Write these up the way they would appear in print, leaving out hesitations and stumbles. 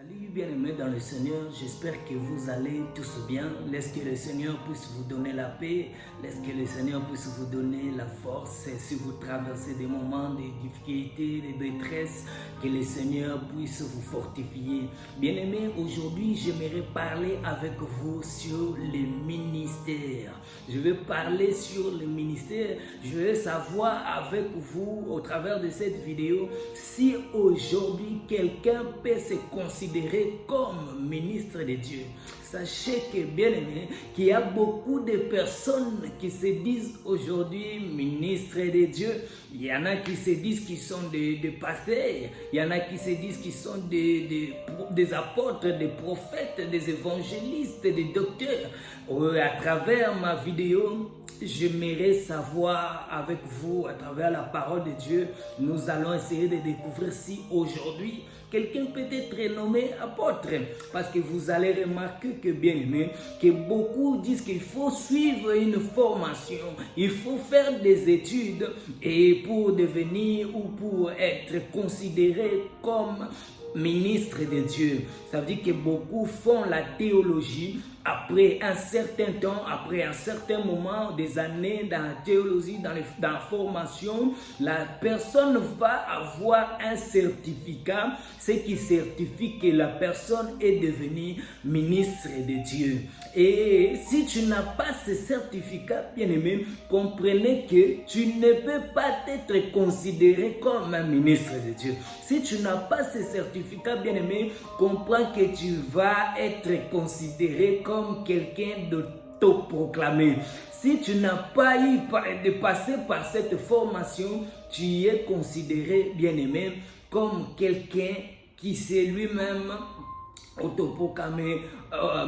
Salut bien-aimés dans le Seigneur, j'espère que vous allez tous bien. Laisse que le Seigneur puisse vous donner la paix, laisse que le Seigneur puisse vous donner la force. Si vous traversez des moments de difficulté, de détresse, que le Seigneur puisse vous fortifier. Bien-aimés, aujourd'hui j'aimerais parler avec vous sur les ministères. Je vais parler sur les ministères. Je vais savoir avec vous au travers de cette vidéo si aujourd'hui quelqu'un peut se considérer comme ministre de Dieu. Sachez que, bien aimé, qu'il y a beaucoup de personnes qui se disent aujourd'hui ministres de Dieu. Il y en a qui se disent qu'ils sont des pasteurs. Il y en a qui se disent qu'ils sont des apôtres, des prophètes, des évangélistes, des docteurs. À travers ma vidéo, j'aimerais savoir avec vous, à travers la parole de Dieu, nous allons essayer de découvrir si aujourd'hui, quelqu'un peut être nommé apôtre. Parce que vous allez remarquer que, bien aimé, que beaucoup disent qu'il faut suivre une formation, il faut faire des études et pour devenir ou pour être considéré comme ministre de Dieu. Ça veut dire que beaucoup font la théologie. Après un certain temps, après un certain moment, des années dans la théologie, dans la formation, la personne va avoir un certificat, ce qui certifie que la personne est devenue ministre de Dieu. Et si tu n'as pas ce certificat, bien aimé, comprenez que tu ne peux pas être considéré comme un ministre de Dieu. Si tu n'as pas ce certificat, bien aimé, comprends que tu vas être considéré comme quelqu'un d'autoproclamé. Si tu n'as pas eu de passer par cette formation, tu es considéré, bien aimé, comme quelqu'un qui s'est lui-même autoproclamé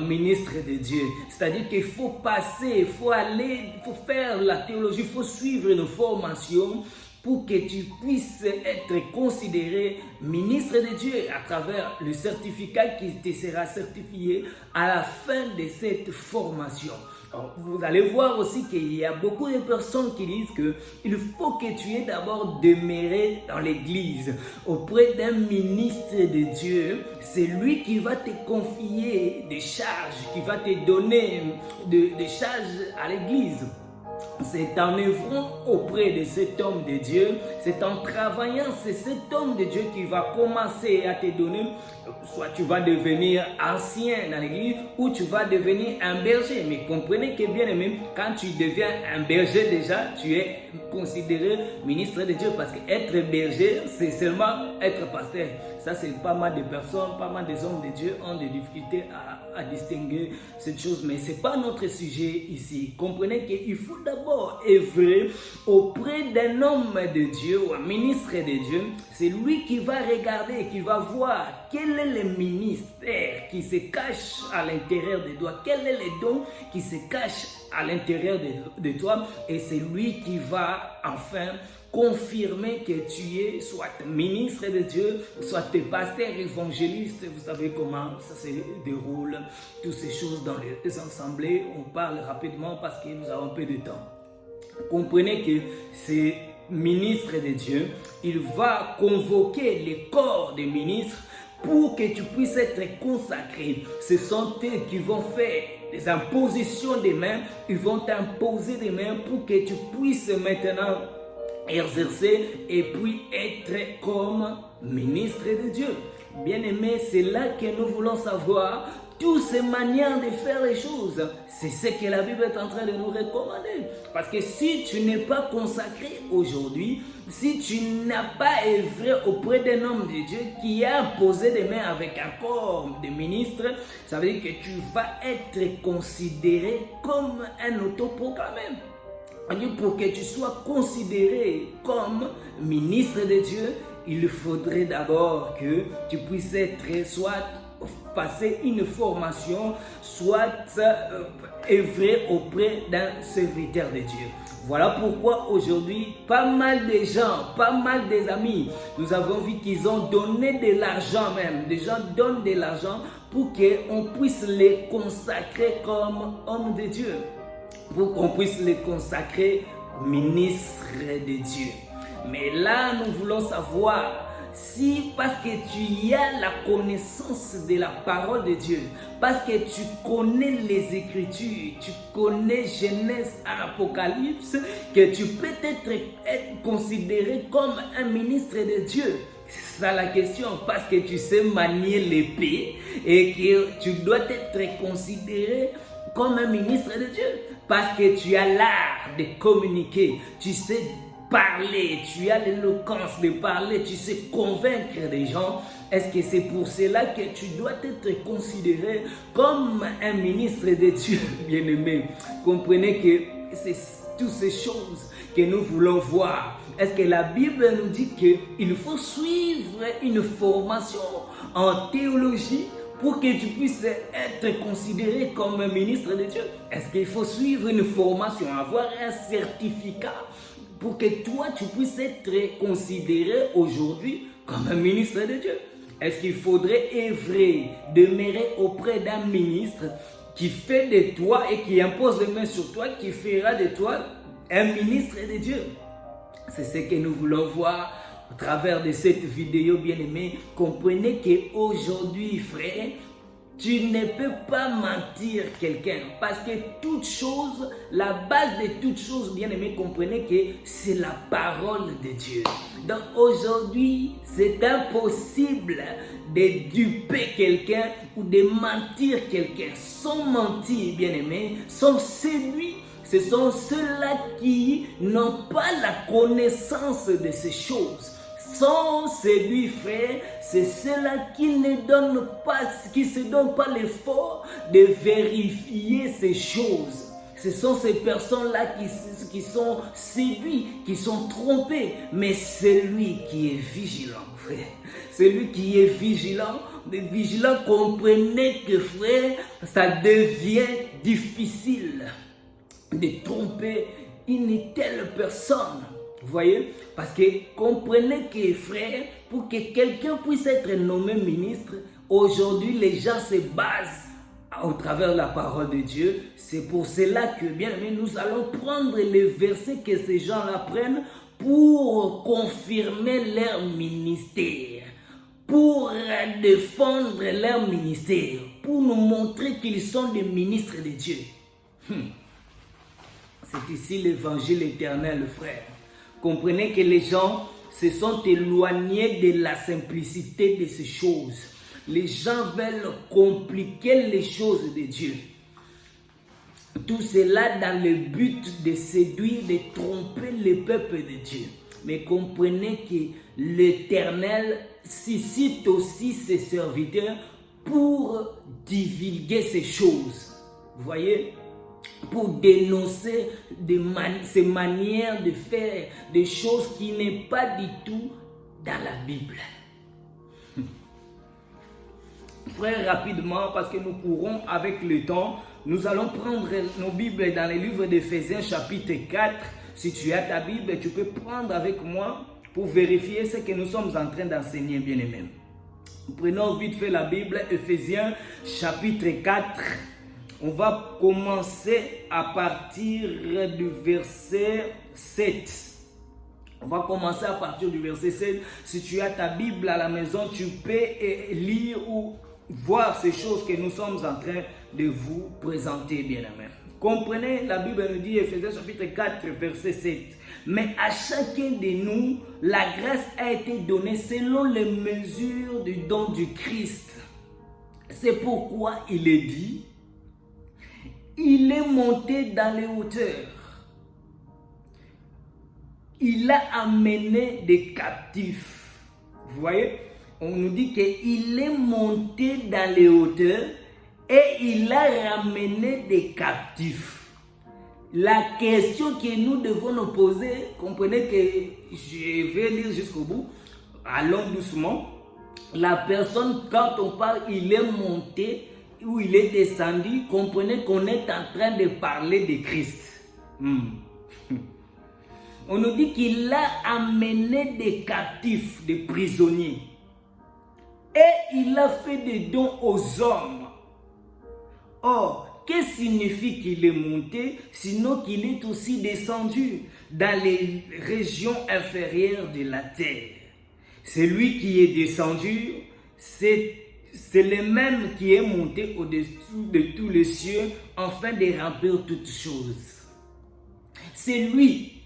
ministre de Dieu. C'est-à-dire qu'il faut passer, il faut aller, il faut faire la théologie, il faut suivre une formation pour que tu puisses être considéré ministre de Dieu à travers le certificat qui te sera certifié à la fin de cette formation. Alors, vous allez voir aussi qu'il y a beaucoup de personnes qui disent qu'il faut que tu aies d'abord demeuré dans l'église auprès d'un ministre de Dieu. C'est lui qui va te confier des charges, qui va te donner des charges à l'église. C'est en œuvrant auprès de cet homme de Dieu, c'est en travaillant, c'est cet homme de Dieu qui va commencer à te donner, soit tu vas devenir ancien dans l'église ou tu vas devenir un berger. Mais comprenez que bien aimé, quand tu deviens un berger déjà, tu es considéré ministre de Dieu parce qu'être berger, c'est seulement être pasteur. Ça, c'est pas mal de personnes, pas mal des hommes de Dieu ont des difficultés à distinguer cette chose, mais ce n'est pas notre sujet ici. Comprenez qu'il faut d'abord œuvrer auprès d'un homme de Dieu ou un ministre de Dieu. C'est lui qui va regarder, qui va voir quel est le ministère qui se cache à l'intérieur de toi, quel est le don qui se cache à l'intérieur de toi, et c'est lui qui va enfin confirmer que tu es soit ministre de Dieu, soit pasteur, évangéliste. Vous savez comment ça se déroule, toutes ces choses dans les assemblées. On parle rapidement parce que nous avons peu de temps. Comprenez que c'est ministre de Dieu, il va convoquer les corps des ministres pour que tu puisses être consacré. Ce sont eux qui vont faire des impositions des mains, ils vont t'imposer des mains pour que tu puisses maintenant exercer et puis être comme ministre de Dieu. Bien aimé, c'est là que nous voulons savoir toutes ces manières de faire les choses. C'est ce que la Bible est en train de nous recommander. Parce que si tu n'es pas consacré aujourd'hui, si tu n'as pas œuvré auprès d'un homme de Dieu qui a imposé des mains avec un corps de ministre, ça veut dire que tu vas être considéré comme un autoproclamé. Pour que tu sois considéré comme ministre de Dieu, il faudrait d'abord que tu puisses être soit passer une formation, soit œuvrer auprès d'un serviteur de Dieu. Voilà pourquoi aujourd'hui, pas mal de gens, pas mal des amis, nous avons vu qu'ils ont donné de l'argent même. Des gens donnent de l'argent pour qu'on puisse les consacrer comme hommes de Dieu, pour qu'on puisse les consacrer ministres de Dieu. Mais là, nous voulons savoir si parce que tu as la connaissance de la parole de Dieu, parce que tu connais les Écritures, tu connais Genèse à Apocalypse, que tu peux être considéré comme un ministre de Dieu. C'est ça la question, parce que tu sais manier l'épée et que tu dois être considéré comme un ministre de Dieu, parce que tu as l'art de communiquer, tu sais parler, tu as l'éloquence de parler, tu sais convaincre des gens. Est-ce que c'est pour cela que tu dois être considéré comme un ministre de Dieu, bien-aimé? Comprenez que c'est toutes ces choses que nous voulons voir. Est-ce que la Bible nous dit qu'il faut suivre une formation en théologie pour que tu puisses être considéré comme un ministre de Dieu? Est-ce qu'il faut suivre une formation, avoir un certificat pour que toi tu puisses être considéré aujourd'hui comme un ministre de Dieu? Est-ce qu'il faudrait œuvrer, demeurer auprès d'un ministre qui fait de toi et qui impose les mains sur toi, qui fera de toi un ministre de Dieu? C'est ce que nous voulons voir au travers de cette vidéo, bien-aimé. Comprenez qu'aujourd'hui, frère, tu ne peux pas mentir quelqu'un, parce que toute chose, la base de toute chose, bien-aimé, comprenez que c'est la parole de Dieu. Donc aujourd'hui, c'est impossible de duper quelqu'un ou de mentir quelqu'un. Sans mentir, bien-aimé, sans séduire. Ce sont ceux-là qui n'ont pas la connaissance de ces choses. Sans celui, frère, c'est ceux-là qui ne donnent pas, qui se donnent pas l'effort de vérifier ces choses. Ce sont ces personnes-là qui sont séduits, qui sont trompés. Mais celui qui est vigilant, frère, celui qui est vigilant, comprenez que, frère, ça devient difficile de tromper une telle personne. Vous voyez? Parce que comprenez que, frère, pour que quelqu'un puisse être nommé ministre, aujourd'hui les gens se basent au travers de la parole de Dieu. C'est pour cela que, bien aimé, nous allons prendre les versets que ces gens-là prennent pour confirmer leur ministère, pour défendre leur ministère, pour nous montrer qu'ils sont des ministres de Dieu. C'est ici l'évangile éternel, frère. Comprenez que les gens se sont éloignés de la simplicité de ces choses. Les gens veulent compliquer les choses de Dieu. Tout cela dans le but de séduire, de tromper le peuple de Dieu. Mais comprenez que l'Éternel suscite aussi ses serviteurs pour divulguer ces choses. Vous voyez? Pour dénoncer ces manières de faire des choses qui n'est pas du tout dans la Bible. Frère, rapidement, parce que nous courons avec le temps, nous allons prendre nos Bibles dans le livre d'Éphésiens chapitre 4. Si tu as ta Bible, tu peux prendre avec moi pour vérifier ce que nous sommes en train d'enseigner, bien-aimés. Prenons vite fait la Bible, Éphésiens chapitre 4. On va commencer à partir du verset 7. On va commencer à partir du verset 7. Si tu as ta Bible à la maison, tu peux lire ou voir ces choses que nous sommes en train de vous présenter, bien-aimés. Comprenez, la Bible nous dit, Éphésiens chapitre 4, verset 7. Mais à chacun de nous, la grâce a été donnée selon les mesures du don du Christ. C'est pourquoi il est dit, il est monté dans les hauteurs. Il a amené des captifs. Vous voyez? On nous dit qu'il est monté dans les hauteurs et il a ramené des captifs. La question que nous devons nous poser, comprenez que je vais lire jusqu'au bout, allons doucement. La personne, quand on parle, il est monté ou il est descendu, comprenez qu'on est en train de parler de Christ. On nous dit qu'il a amené des captifs, des prisonniers. Et il a fait des dons aux hommes. Or, qu'est-ce qui signifie qu'il est monté, sinon qu'il est aussi descendu dans les régions inférieures de la terre? C'est lui qui est descendu, c'est le même qui est monté au-dessous de tous les cieux, afin de remplir toutes choses. C'est lui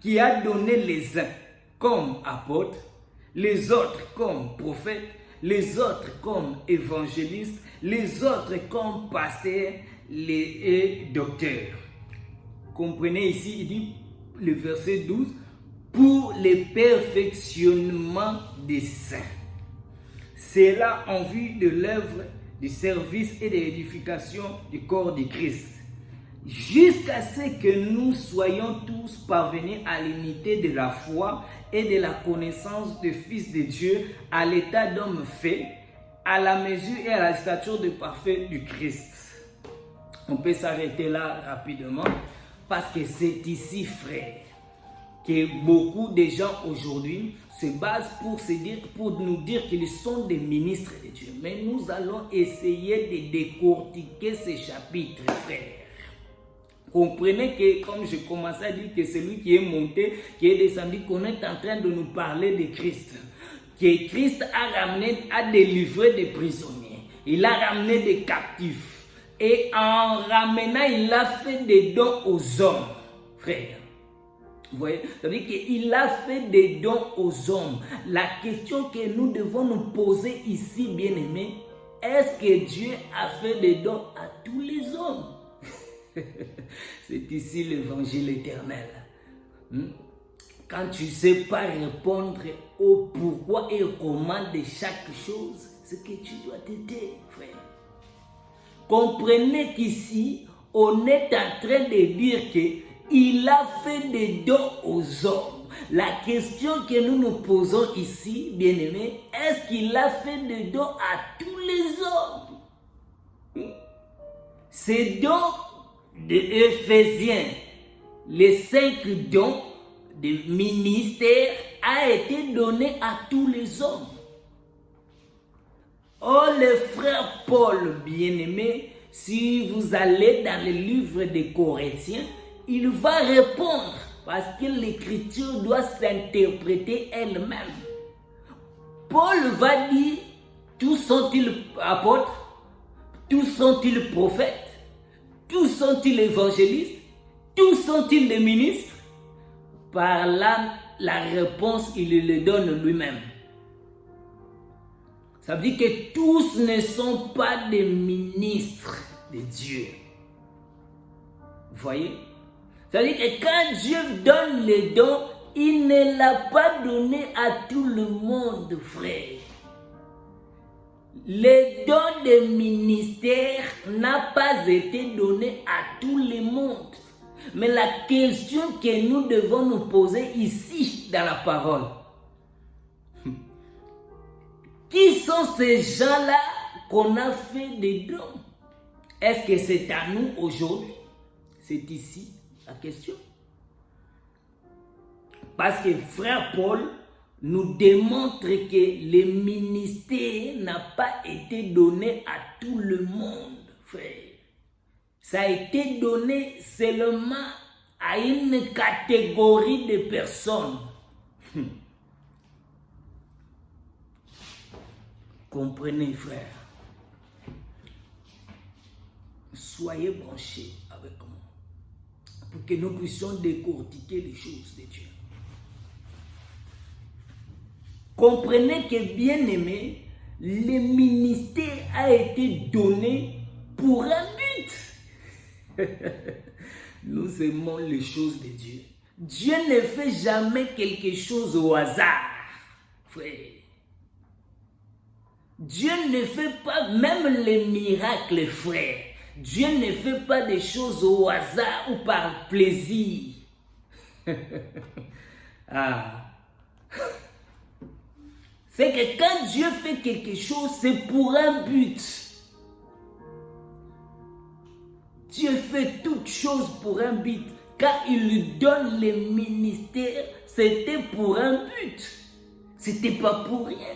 qui a donné les uns comme apôtres, les autres comme prophètes, les autres comme évangélistes, les autres comme pasteurs et docteurs. Comprenez ici, il dit le verset 12, pour le perfectionnement des saints. C'est là en vue de l'œuvre, du service et de l'édification du corps de Christ, jusqu'à ce que nous soyons tous parvenus à l'unité de la foi et de la connaissance du Fils de Dieu, à l'état d'homme fait, à la mesure et à la stature de parfait du Christ. On peut s'arrêter là rapidement, parce que c'est ici, frère, que beaucoup de gens aujourd'hui se basent pour nous dire qu'ils sont des ministres de Dieu. Mais nous allons essayer de décortiquer ces chapitres, frère. Comprenez que, comme je commençais à dire, que celui qui est monté, qui est descendu, qu'on est en train de nous parler de Christ. Que Christ a délivré des prisonniers. Il a ramené des captifs. Et en ramenant, il a fait des dons aux hommes, frère. Vous voyez, ça veut dire qu'il a fait des dons aux hommes. La question que nous devons nous poser ici, bien-aimés, est-ce que Dieu a fait des dons à tous les hommes? C'est ici l'évangile éternel. Quand tu ne sais pas répondre au pourquoi et au comment de chaque chose, c'est que tu dois t'aider, frère. Comprenez qu'ici, on est en train de dire qu'il a fait des dons aux hommes. La question que nous nous posons ici, bien-aimés, est-ce qu'il a fait des dons à tous les hommes? Ces dons de Éphésiens, les 5 dons de ministère a été donné à tous les hommes. Oh, le frère Paul, bien-aimé, si vous allez dans le livre des Corinthiens, il va répondre parce que l'écriture doit s'interpréter elle-même. Paul va dire, tous sont-ils apôtres? Tous sont-ils prophètes? Tous sont-ils évangélistes? Tous sont-ils des ministres? Par là, la réponse, il le donne lui-même. Ça veut dire que tous ne sont pas des ministres de Dieu. Vous voyez? Ça veut dire que quand Dieu donne les dons, il ne l'a pas donné à tout le monde, frère. Les dons de ministère n'ont pas été donnés à tout le monde. Mais la question que nous devons nous poser ici dans la parole, qui sont ces gens-là qu'on a fait des dons? Est-ce que c'est à nous aujourd'hui? C'est ici la question. Parce que frère Paul nous démontre que le ministère n'a pas été donné à tout le monde, frère. Ça a été donné seulement à une catégorie de personnes. Comprenez, frère. Soyez branchés avec moi pour que nous puissions décortiquer les choses de Dieu. Comprenez que, bien aimé, le ministère a été donné pour un but. Nous aimons les choses de Dieu. Dieu ne fait jamais quelque chose au hasard, frère. Dieu ne fait pas même les miracles, frère. Dieu ne fait pas des choses au hasard ou par plaisir. C'est que quand Dieu fait quelque chose, c'est pour un but. Dieu fait toute chose pour un but. Quand il lui donne les ministères, c'était pour un but. C'était pas pour rien.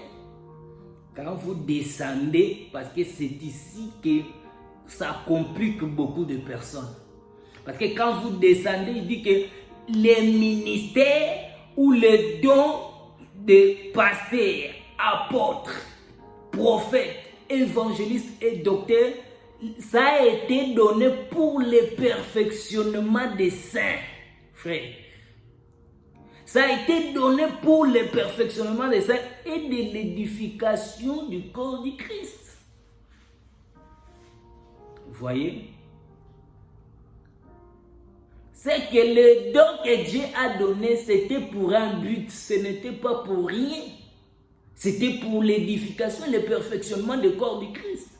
Quand vous descendez, parce que c'est ici que ça complique beaucoup de personnes. Parce que quand vous descendez, il dit que les ministères ou les dons de pasteurs, apôtres, prophètes, évangélistes et docteurs, ça a été donné pour le perfectionnement des saints, frères. Ça a été donné pour le perfectionnement des saints et de l'édification du corps du Christ. Vous voyez? C'est que le don que Dieu a donné, c'était pour un but, ce n'était pas pour rien. C'était pour l'édification et le perfectionnement du corps du Christ.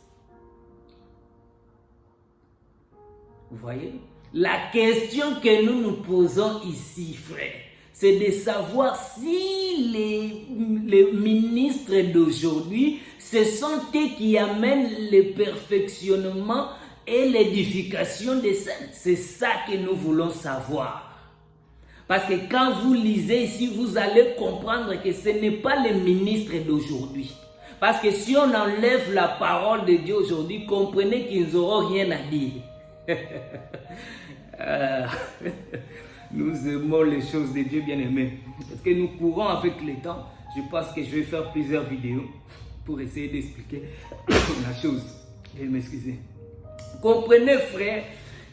Vous voyez? La question que nous nous posons ici, frère, c'est de savoir si les ministres d'aujourd'hui, ce sont eux qui amènent le perfectionnement et l'édification des saints. C'est ça que nous voulons savoir. Parce que quand vous lisez ici, vous allez comprendre que ce n'est pas les ministres d'aujourd'hui. Parce que si on enlève la parole de Dieu aujourd'hui, comprenez qu'ils n'auront rien à dire. Nous aimons les choses de Dieu, bien-aimés. Parce que nous courons avec le temps. Je pense que je vais faire plusieurs vidéos pour essayer d'expliquer la chose. Et m'excuser. Comprenez, frère,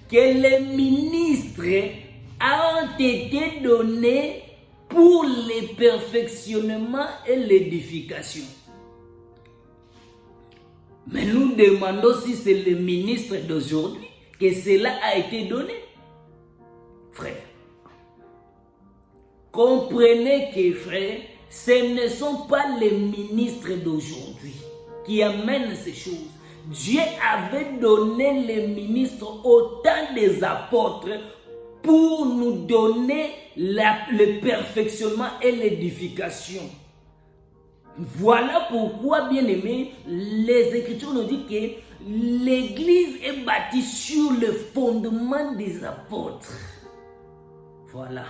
que les ministres ont été donnés pour le perfectionnement et l'édification. Mais nous demandons si c'est le ministre d'aujourd'hui que cela a été donné. Frère, comprenez que, frère, ce ne sont pas les ministres d'aujourd'hui qui amènent ces choses. Dieu avait donné les ministres au temps des apôtres pour nous donner le perfectionnement et l'édification. Voilà pourquoi, bien aimé, les Écritures nous disent que l'Église est bâtie sur le fondement des apôtres. Voilà.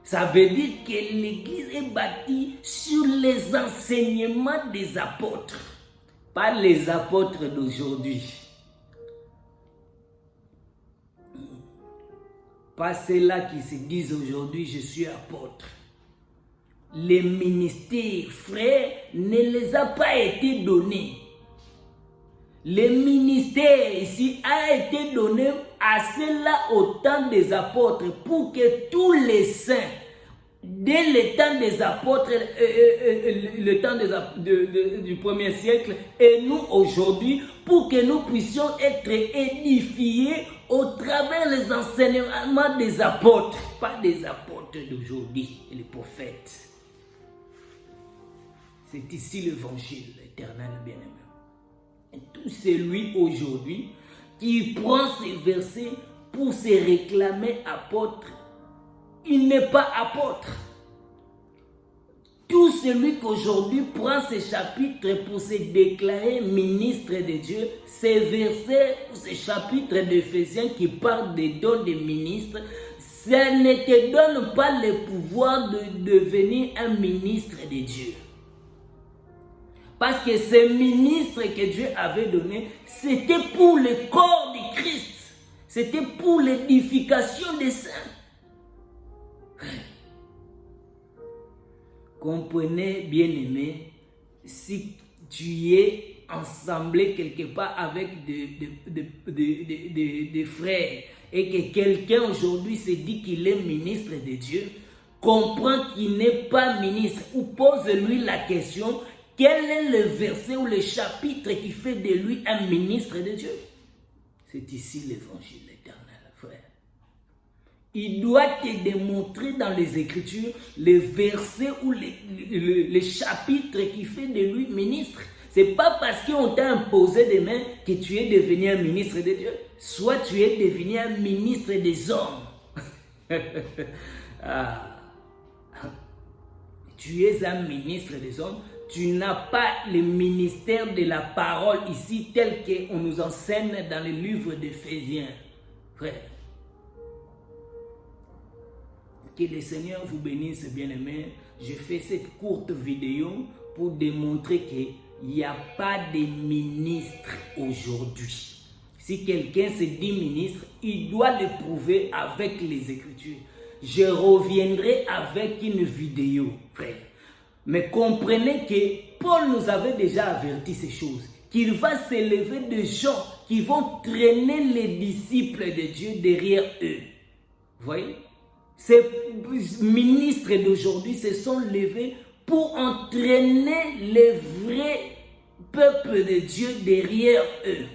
Ça veut dire que l'Église est bâtie sur les enseignements des apôtres, pas les apôtres d'aujourd'hui. Pas ceux-là qui se disent aujourd'hui, je suis apôtre. Les ministères, frères, ne les a pas été donnés. Le ministère ici a été donné à ceux-là au temps des apôtres pour que tous les saints, dès le temps des apôtres, le temps du premier siècle, et nous aujourd'hui, pour que nous puissions être édifiés au travers des enseignements des apôtres, pas des apôtres d'aujourd'hui, les prophètes. C'est ici l'évangile éternel, bien-aimé. Et tout celui aujourd'hui qui prend ces versets pour se réclamer apôtre, il n'est pas apôtre. Tout celui qu'aujourd'hui prend ces chapitres pour se déclarer ministre de Dieu, ces versets, ces chapitres d'Éphésiens qui parlent des dons des ministres, ça ne te donne pas le pouvoir de devenir un ministre de Dieu. Parce que ces ministres que Dieu avait donnés, c'était pour le corps de Christ. C'était pour l'édification des saints. Comprenez, bien-aimé, si tu es ensemblé quelque part avec des frères et que quelqu'un aujourd'hui se dit qu'il est ministre de Dieu, comprends qu'il n'est pas ministre ou pose-lui la question: quel est le verset ou le chapitre qui fait de lui un ministre de Dieu? C'est ici l'évangile éternel, frère. Il doit te démontrer dans les Écritures les versets ou les chapitres qui fait de lui ministre. Ce n'est pas parce qu'on t'a imposé des mains que tu es devenu un ministre de Dieu. Soit tu es devenu un ministre des hommes. Tu es un ministre des hommes. Tu n'as pas le ministère de la parole ici tel qu'on nous enseigne dans le livre d'Éphésiens. Frère, que le Seigneur vous bénisse, bien-aimés. Je fais cette courte vidéo pour démontrer qu'il n'y a pas de ministre aujourd'hui. Si quelqu'un se dit ministre, il doit le prouver avec les Écritures. je reviendrai avec une vidéo, frère. Mais comprenez que Paul nous avait déjà averti ces choses. Qu'il va s'élever des gens qui vont traîner les disciples de Dieu derrière eux. Vous voyez? Ces ministres d'aujourd'hui se sont levés pour entraîner les vrais peuples de Dieu derrière eux.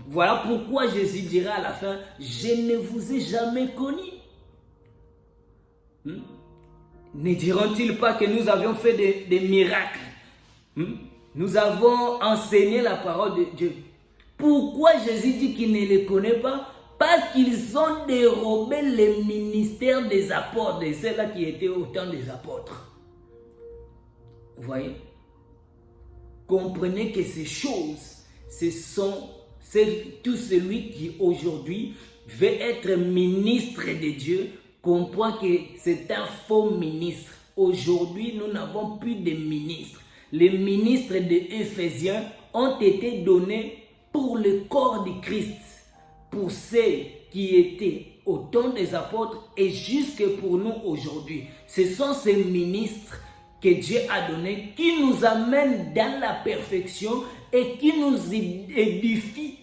Voilà pourquoi Jésus dira à la fin, je ne vous ai jamais connus. Ne diront-ils pas que nous avions fait des miracles? Nous avons enseigné la parole de Dieu. Pourquoi Jésus dit qu'il ne les connaît pas? Parce qu'ils ont dérobé le ministère des apôtres, de ceux-là qui étaient au temps des apôtres. Vous voyez? Comprenez que ces choses, c'est tout celui qui aujourd'hui veut être ministre de Dieu, comprend que c'est un faux ministre. Aujourd'hui, nous n'avons plus de ministres. Les ministres de Éphésiens ont été donnés pour le corps de Christ, pour ceux qui étaient au temps des apôtres et jusque pour nous aujourd'hui. Ce sont ces ministres que Dieu a donnés qui nous amènent dans la perfection et qui nous édifient,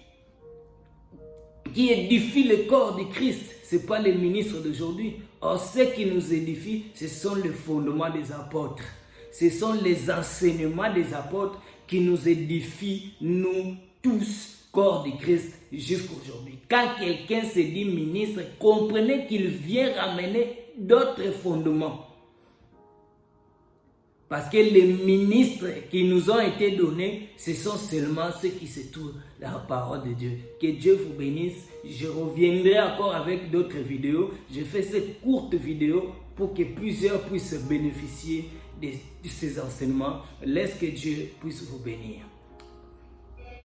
qui édifient le corps de Christ. Ce n'est pas les ministres d'aujourd'hui. Or, ceux qui nous édifient, ce sont les fondements des apôtres. Ce sont les enseignements des apôtres qui nous édifient, nous tous, corps de Christ, jusqu'aujourd'hui. Quand quelqu'un se dit ministre, comprenez qu'il vient ramener d'autres fondements. Parce que les ministres qui nous ont été donnés, ce sont seulement ceux qui se trouvent dans la parole de Dieu. Que Dieu vous bénisse. Je reviendrai encore avec d'autres vidéos. Je fais cette courte vidéo pour que plusieurs puissent bénéficier de ces enseignements. Laisse que Dieu puisse vous bénir.